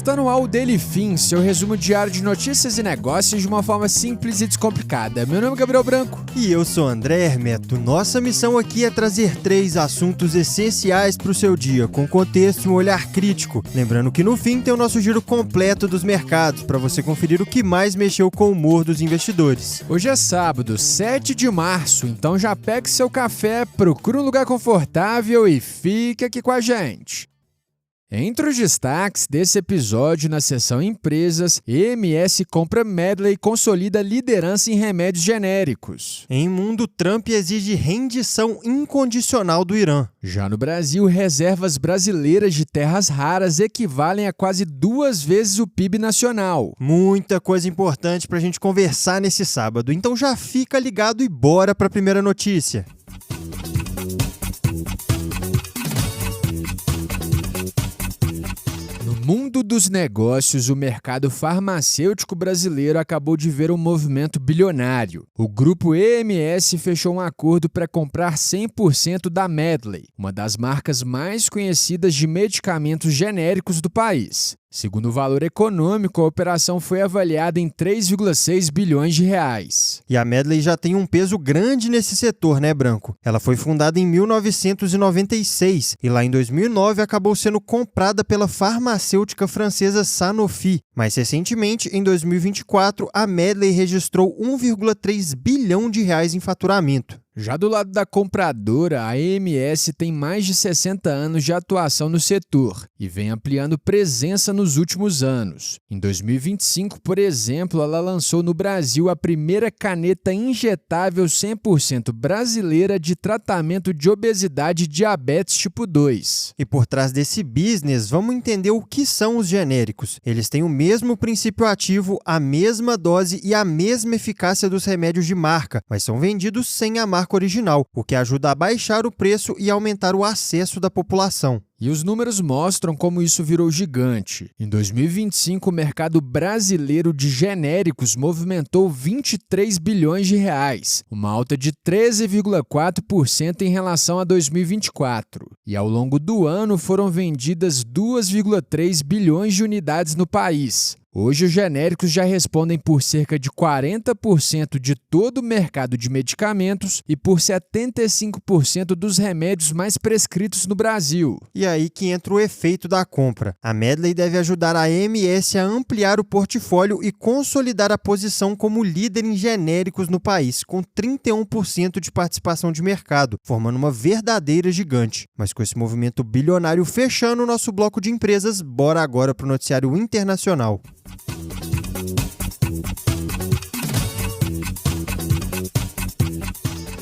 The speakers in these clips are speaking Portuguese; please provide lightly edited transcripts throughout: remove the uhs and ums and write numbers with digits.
Está no ar o Daily Fin, seu resumo diário de notícias e negócios de uma forma simples e descomplicada. Meu nome é Gabriel Branco. E eu sou André Hermeto. Nossa missão aqui é trazer 3 assuntos essenciais para o seu dia, com contexto e um olhar crítico. Lembrando que no fim tem o nosso giro completo dos mercados, para você conferir o que mais mexeu com o humor dos investidores. Hoje é sábado, 7 de março, então já pegue seu café, procure um lugar confortável e fique aqui com a gente. Entre os destaques desse episódio na seção Empresas, EMS compra Medley e consolida liderança em remédios genéricos. Em mundo, Trump exige rendição incondicional do Irã. Já no Brasil, reservas brasileiras de terras raras equivalem a quase 2 vezes o PIB nacional. Muita coisa importante para a gente conversar nesse sábado, então já fica ligado e bora para a primeira notícia. No mundo dos negócios, o mercado farmacêutico brasileiro acabou de ver um movimento bilionário. O grupo EMS fechou um acordo para comprar 100% da Medley, uma das marcas mais conhecidas de medicamentos genéricos do país. Segundo o valor econômico, a operação foi avaliada em 3,6 bilhões de reais. E a Medley já tem um peso grande nesse setor, né, Branco? Ela foi fundada em 1996 e lá em 2009 acabou sendo comprada pela farmacêutica francesa Sanofi. Mais recentemente, em 2024, a Medley registrou 1,3 bilhão de reais em faturamento. Já do lado da compradora, a EMS tem mais de 60 anos de atuação no setor e vem ampliando presença nos últimos anos. Em 2025, por exemplo, ela lançou no Brasil a primeira caneta injetável 100% brasileira de tratamento de obesidade e diabetes tipo 2. E por trás desse business, vamos entender o que são os genéricos. Eles têm o mesmo princípio ativo, a mesma dose e a mesma eficácia dos remédios de marca, mas são vendidos sem a marca original, o que ajuda a baixar o preço e aumentar o acesso da população. E os números mostram como isso virou gigante. Em 2025, o mercado brasileiro de genéricos movimentou 23 bilhões de reais, uma alta de 13,4% em relação a 2024. E ao longo do ano foram vendidas 2,3 bilhões de unidades no país. Hoje, os genéricos já respondem por cerca de 40% de todo o mercado de medicamentos e por 75% dos remédios mais prescritos no Brasil. E aí que entra o efeito da compra. A Medley deve ajudar a EMS a ampliar o portfólio e consolidar a posição como líder em genéricos no país, com 31% de participação de mercado, formando uma verdadeira gigante. Mas com esse movimento bilionário fechando o nosso bloco de empresas, bora agora para o noticiário internacional.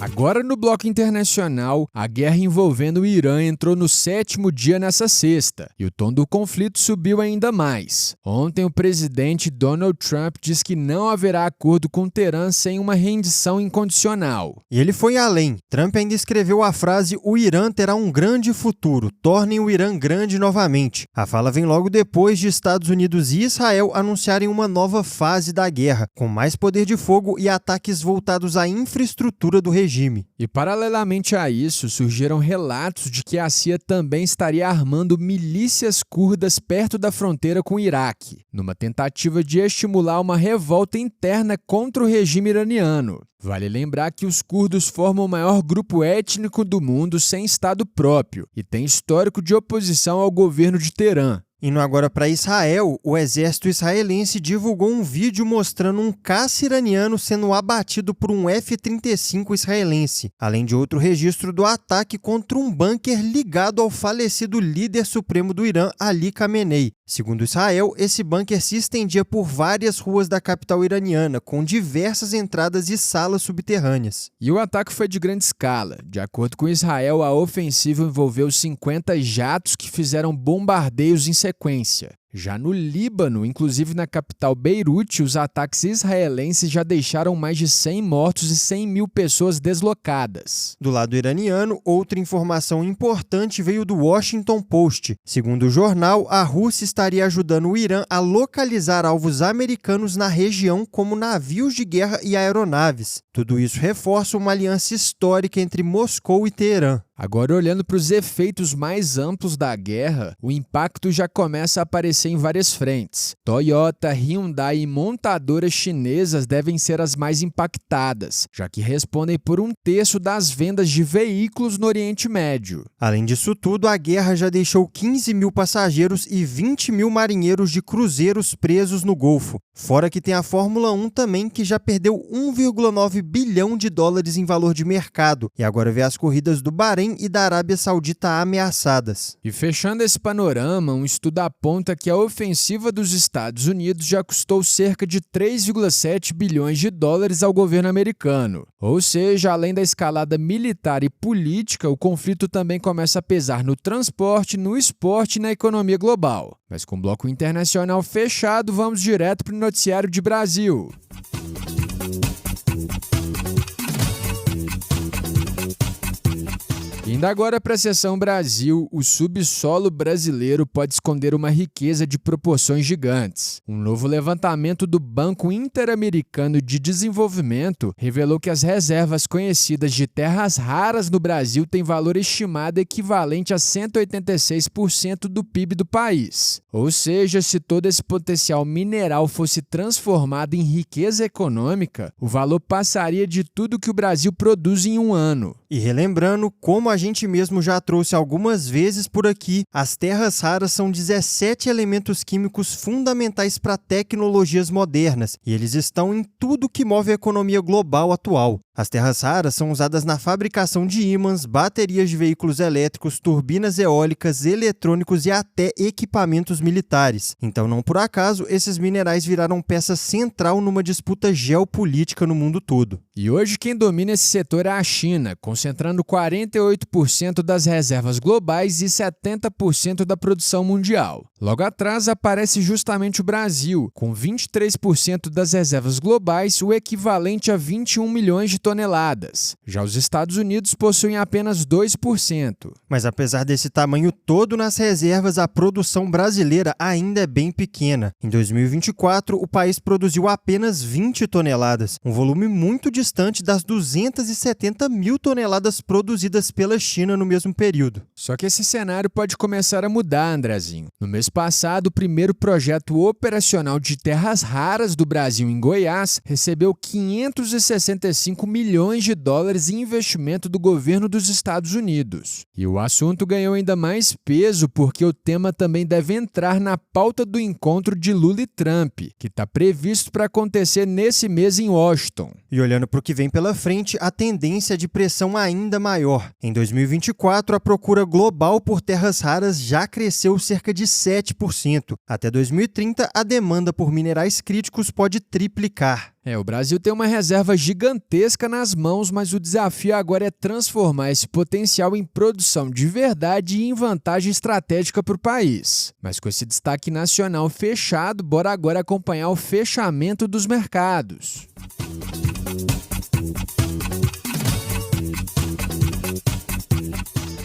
Agora no bloco internacional, a guerra envolvendo o Irã entrou no 7º dia nessa sexta, e o tom do conflito subiu ainda mais. Ontem, o presidente Donald Trump disse que não haverá acordo com Teherã sem uma rendição incondicional. E ele foi além. Trump ainda escreveu a frase "O Irã terá um grande futuro, tornem o Irã grande novamente". A fala vem logo depois de Estados Unidos e Israel anunciarem uma nova fase da guerra, com mais poder de fogo e ataques voltados à infraestrutura do regime. E paralelamente a isso, surgiram relatos de que a CIA também estaria armando milícias curdas perto da fronteira com o Iraque, numa tentativa de estimular uma revolta interna contra o regime iraniano. Vale lembrar que os curdos formam o maior grupo étnico do mundo sem Estado próprio e têm histórico de oposição ao governo de Teherã. Indo agora para Israel, o exército israelense divulgou um vídeo mostrando um caça iraniano sendo abatido por um F-35 israelense, além de outro registro do ataque contra um bunker ligado ao falecido líder supremo do Irã, Ali Khamenei. Segundo Israel, esse bunker se estendia por várias ruas da capital iraniana, com diversas entradas e salas subterrâneas. E o ataque foi de grande escala. De acordo com Israel, a ofensiva envolveu 50 jatos que fizeram bombardeios em sequência. Já no Líbano, inclusive na capital Beirute, os ataques israelenses já deixaram mais de 100 mortos e 100 mil pessoas deslocadas. Do lado iraniano, outra informação importante veio do Washington Post. Segundo o jornal, a Rússia estaria ajudando o Irã a localizar alvos americanos na região, como navios de guerra e aeronaves. Tudo isso reforça uma aliança histórica entre Moscou e Teherã. Agora, olhando para os efeitos mais amplos da guerra, o impacto já começa a aparecer em várias frentes. Toyota, Hyundai e montadoras chinesas devem ser as mais impactadas, já que respondem por 1/3 das vendas de veículos no Oriente Médio. Além disso tudo, a guerra já deixou 15 mil passageiros e 20 mil marinheiros de cruzeiros presos no Golfo. Fora que tem a Fórmula 1 também, que já perdeu 1,9 bilhão de dólares em valor de mercado e agora vê as corridas do Bahrein e da Arábia Saudita ameaçadas. E fechando esse panorama, um estudo aponta que a ofensiva dos Estados Unidos já custou cerca de 3,7 bilhões de dólares ao governo americano. Ou seja, além da escalada militar e política, o conflito também começa a pesar no transporte, no esporte e na economia global. Mas com o bloco internacional fechado, vamos direto para o noticiário de Brasil. Indo agora para a seção Brasil, o subsolo brasileiro pode esconder uma riqueza de proporções gigantes. Um novo levantamento do Banco Interamericano de Desenvolvimento revelou que as reservas conhecidas de terras raras no Brasil têm valor estimado equivalente a 186% do PIB do país. Ou seja, se todo esse potencial mineral fosse transformado em riqueza econômica, o valor passaria de tudo que o Brasil produz em um ano. E relembrando, como a gente mesmo já trouxe algumas vezes por aqui, as terras raras são 17 elementos químicos fundamentais para tecnologias modernas, e eles estão em tudo que move a economia global atual. As terras raras são usadas na fabricação de ímãs, baterias de veículos elétricos, turbinas eólicas, eletrônicos e até equipamentos militares. Então, não por acaso, esses minerais viraram peça central numa disputa geopolítica no mundo todo. E hoje quem domina esse setor é a China, concentrando 48% das reservas globais e 70% da produção mundial. Logo atrás aparece justamente o Brasil, com 23% das reservas globais, o equivalente a 21 milhões de toneladas. Já os Estados Unidos possuem apenas 2%. Mas apesar desse tamanho todo nas reservas, a produção brasileira ainda é bem pequena. Em 2024, o país produziu apenas 20 toneladas, um volume muito distante das 270 mil toneladas produzidas pela China no mesmo período. Só que esse cenário pode começar a mudar, Andrezinho. No mês passado, o primeiro projeto operacional de terras raras do Brasil em Goiás recebeu 565 milhões de dólares em investimento do governo dos Estados Unidos. E o assunto ganhou ainda mais peso porque o tema também deve entrar na pauta do encontro de Lula e Trump, que está previsto para acontecer nesse mês em Washington. E olhando para o que vem pela frente, a tendência é de pressão ainda maior. Em 2024, a procura global por terras raras já cresceu cerca de 7%. Até 2030, a demanda por minerais críticos pode triplicar. O Brasil tem uma reserva gigantesca nas mãos, mas o desafio agora é transformar esse potencial em produção de verdade e em vantagem estratégica para o país. Mas com esse destaque nacional fechado, bora agora acompanhar o fechamento dos mercados.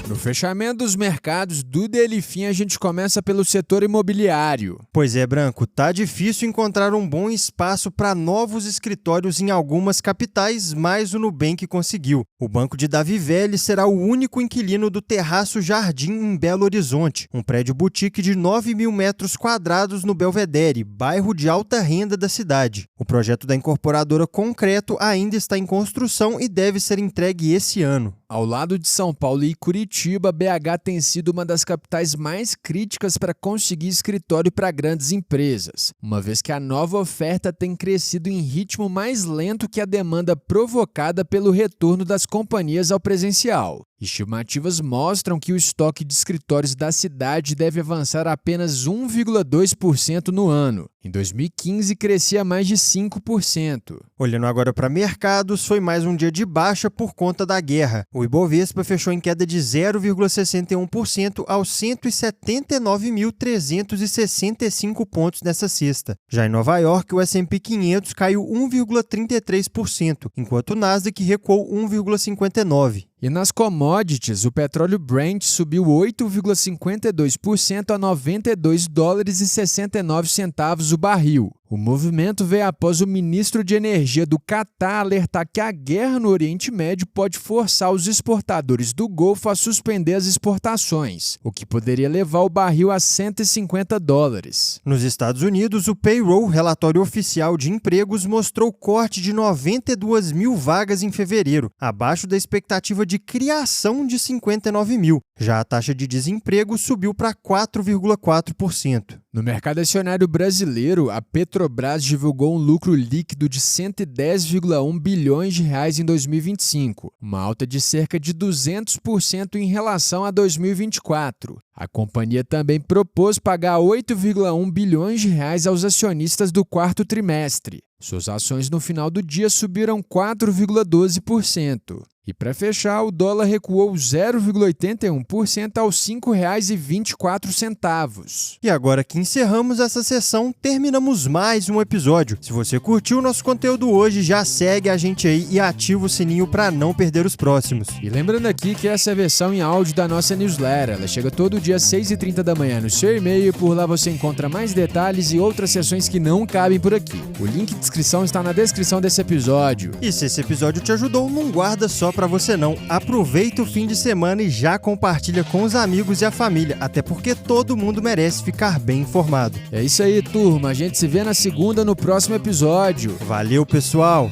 No fechamento dos mercados do Delifim, a gente começa pelo setor imobiliário. Pois é, Branco, tá difícil encontrar um bom espaço para novos escritórios em algumas capitais, mas o Nubank conseguiu. O Banco de Davi Vélez será o único inquilino do Terraço Jardim em Belo Horizonte, um prédio boutique de 9 mil metros quadrados no Belvedere, bairro de alta renda da cidade. O projeto da incorporadora Concreto ainda está em construção e deve ser entregue esse ano. Ao lado de São Paulo e Curitiba, BH tem sido uma das capitais mais críticas para conseguir escritório para grandes empresas, uma vez que a nova oferta tem crescido em ritmo mais lento que a demanda provocada pelo retorno das companhias ao presencial. Estimativas mostram que o estoque de escritórios da cidade deve avançar apenas 1,2% no ano. Em 2015, crescia mais de 5%. Olhando agora para mercados, foi mais um dia de baixa por conta da guerra. O Ibovespa fechou em queda de 0,61% aos 179.365 pontos nessa sexta. Já em Nova York, o S&P 500 caiu 1,33%, enquanto o Nasdaq recuou 1,59%. E nas commodities, o petróleo Brent subiu 8,52% a $92,69 o barril. O movimento veio após o ministro de Energia do Catar alertar que a guerra no Oriente Médio pode forçar os exportadores do Golfo a suspender as exportações, o que poderia levar o barril a $150. Nos Estados Unidos, o Payroll, relatório oficial de empregos, mostrou corte de 92 mil vagas em fevereiro, abaixo da expectativa de criação de 59 mil. Já a taxa de desemprego subiu para 4,4%. No mercado acionário brasileiro, a Petrobras divulgou um lucro líquido de 110,1 bilhões de reais em 2025, uma alta de cerca de 200% em relação a 2024. A companhia também propôs pagar 8,1 bilhões de reais aos acionistas do quarto trimestre. Suas ações no final do dia subiram 4,12%. E para fechar, o dólar recuou 0,81% aos R$ 5,24. E agora que encerramos essa sessão, terminamos mais um episódio. Se você curtiu o nosso conteúdo hoje, já segue a gente aí e ativa o sininho para não perder os próximos. E lembrando aqui que essa é a versão em áudio da nossa newsletter. Ela chega todo dia às 6h30 da manhã no seu e-mail e por lá você encontra mais detalhes e outras sessões que não cabem por aqui. O link de inscrição está na descrição desse episódio. E se esse episódio te ajudou, não guarda só para você não. Aproveita o fim de semana e já compartilha com os amigos e a família, até porque todo mundo merece ficar bem informado. É isso aí, turma. A gente se vê na segunda no próximo episódio. Valeu, pessoal!